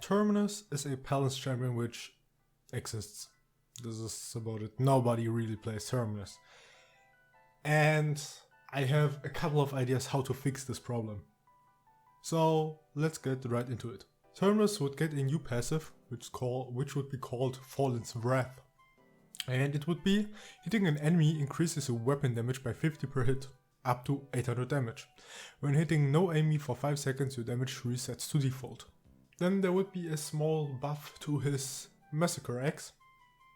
Terminus is a Paladins champion which exists. This is about it. Nobody really plays Terminus. And I have a couple of ideas how to fix this problem. So let's get right into it. Terminus would get a new passive which would be called Fallen's Wrath. And it would be hitting an enemy increases your weapon damage by 50 per hit, up to 800 damage. When hitting no enemy for 5 seconds, your damage resets to default. Then there would be a small buff to his Massacre Axe.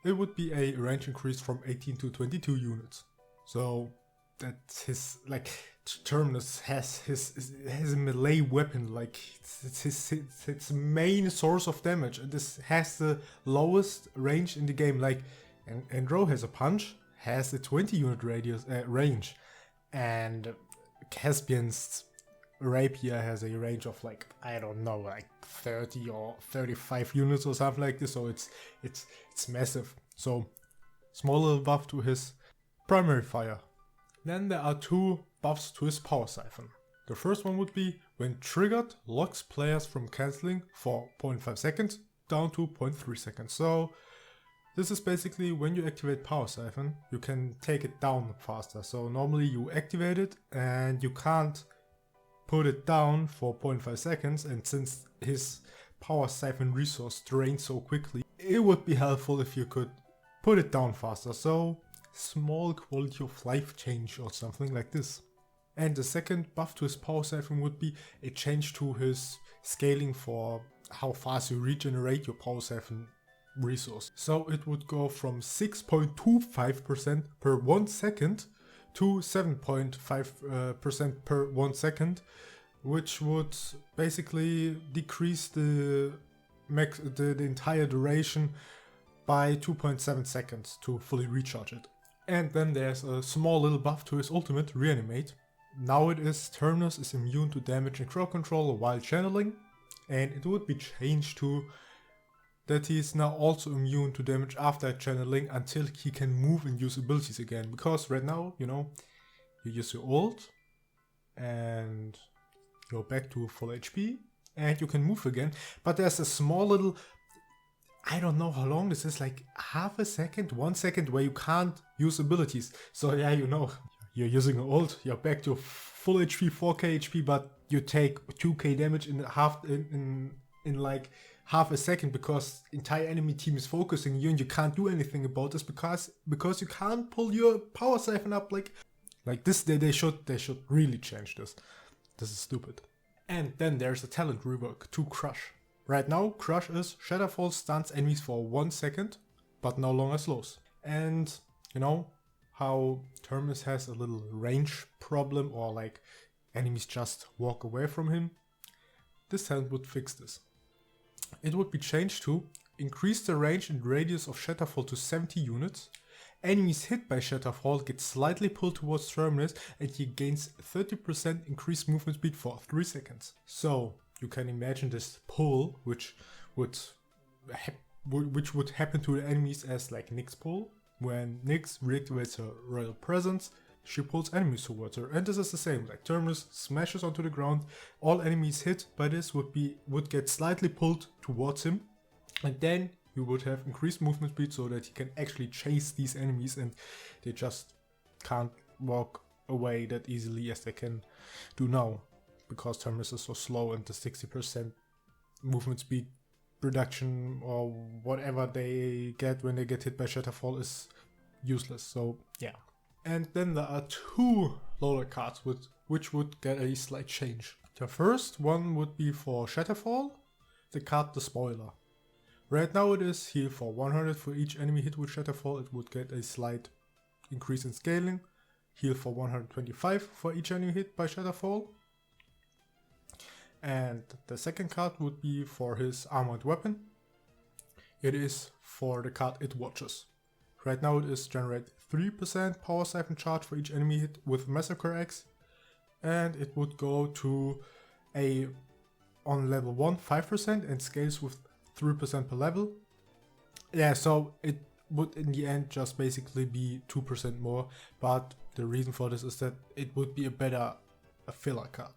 It would be a range increase from 18 to 22 units. So that's his, like, Terminus has a melee weapon, like it's his main source of damage, and this has the lowest range in the game. Like Andro has a punch, has a 20 unit range, and Caspian's rapier has a range of, like, I don't know, like 30 or 35 units or something like this. So it's massive. So small little buff to his primary fire. Then there are two buffs to his power siphon. The first one would be when triggered, locks players from cancelling for 0.5 seconds down to 0.3 seconds. So this is basically when you activate power siphon, you can take it down faster. So normally you activate it and you can't put it down for 0.5 seconds, and since his power siphon resource drains so quickly, it would be helpful if you could put it down faster. So small quality of life change or something like this. And the second buff to his power siphon would be a change to his scaling for how fast you regenerate your power siphon resource. So it would go from 6.25% per 1 second to 7.5% per 1 second, which would basically decrease the entire duration by 2.7 seconds to fully recharge it. And then there's a small little buff to his ultimate, Reanimate. Now it is Terminus is immune to damage and crowd control while channeling, and it would be changed to that he is now also immune to damage after channeling until he can move and use abilities again. Because right now, you know, you use your ult and you're back to full HP and you can move again. But there's a small little, I don't know how long this is, like half a second, 1 second where you can't use abilities. So yeah, you know, you're using an ult, you're back to full HP, 4k HP, but you take 2k damage in like half a second because entire enemy team is focusing you and you can't do anything about this because you can't pull your power siphon up like this. They should really change this. This is stupid. And then there's a talent rework to Crush. Right now, Crush is Shatterfall stuns enemies for 1 second, but no longer slows. And you know how Terminus has a little range problem, or like enemies just walk away from him? This talent would fix this. It would be changed to increase the range and radius of Shatterfall to 70 units. Enemies hit by Shatterfall get slightly pulled towards Terminus and he gains 30% increased movement speed for 3 seconds. So you can imagine this pull which would happen to the enemies as like Nyx's pull. When Nyx reactivates her royal presence, she pulls enemies towards her, and this is the same. Like Terminus smashes onto the ground, all enemies hit by this would get slightly pulled towards him, and then you would have increased movement speed so that he can actually chase these enemies and they just can't walk away that easily as they can do now, because Terminus is so slow and the 60% movement speed reduction or whatever they get when they get hit by Shatterfall is useless. So yeah. And then there are two loader cards which would get a slight change. The first one would be for Shatterfall, the card The Spoiler. Right now it is heal for 100 for each enemy hit with Shatterfall. It would get a slight increase in scaling. Heal for 125 for each enemy hit by Shatterfall. And the second card would be for his armored weapon. It is for the card It Watches. Right now it is generate 3% power siphon charge for each enemy hit with Massacre Axe, and it would go to on level 1 5% and scales with 3% per level. Yeah, so it would in the end just basically be 2% more, but the reason for this is that it would be a filler card.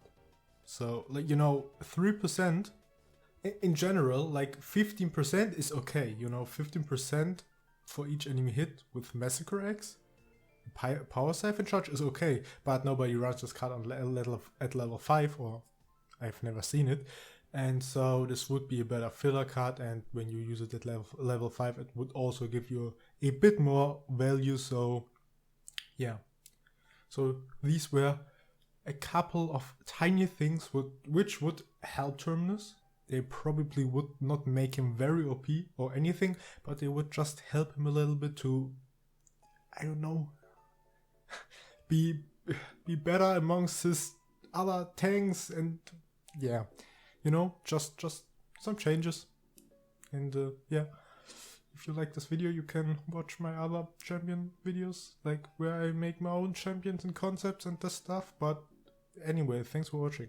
So like, you know, 3% in general, like 15% is okay, you know, 15% for each enemy hit with Massacre Axe. Power Siphon Charge is okay, but nobody runs this card on at level 5, or I've never seen it. And so this would be a better filler card, and when you use it at level 5, it would also give you a bit more value. So yeah, so these were a couple of tiny things which would help Terminus. They probably would not make him very OP or anything, but they would just help him a little bit to, I don't know, be better amongst his other tanks, and yeah, you know, just some changes. And yeah, if you like this video, you can watch my other champion videos, like where I make my own champions and concepts and this stuff. But anyway, thanks for watching.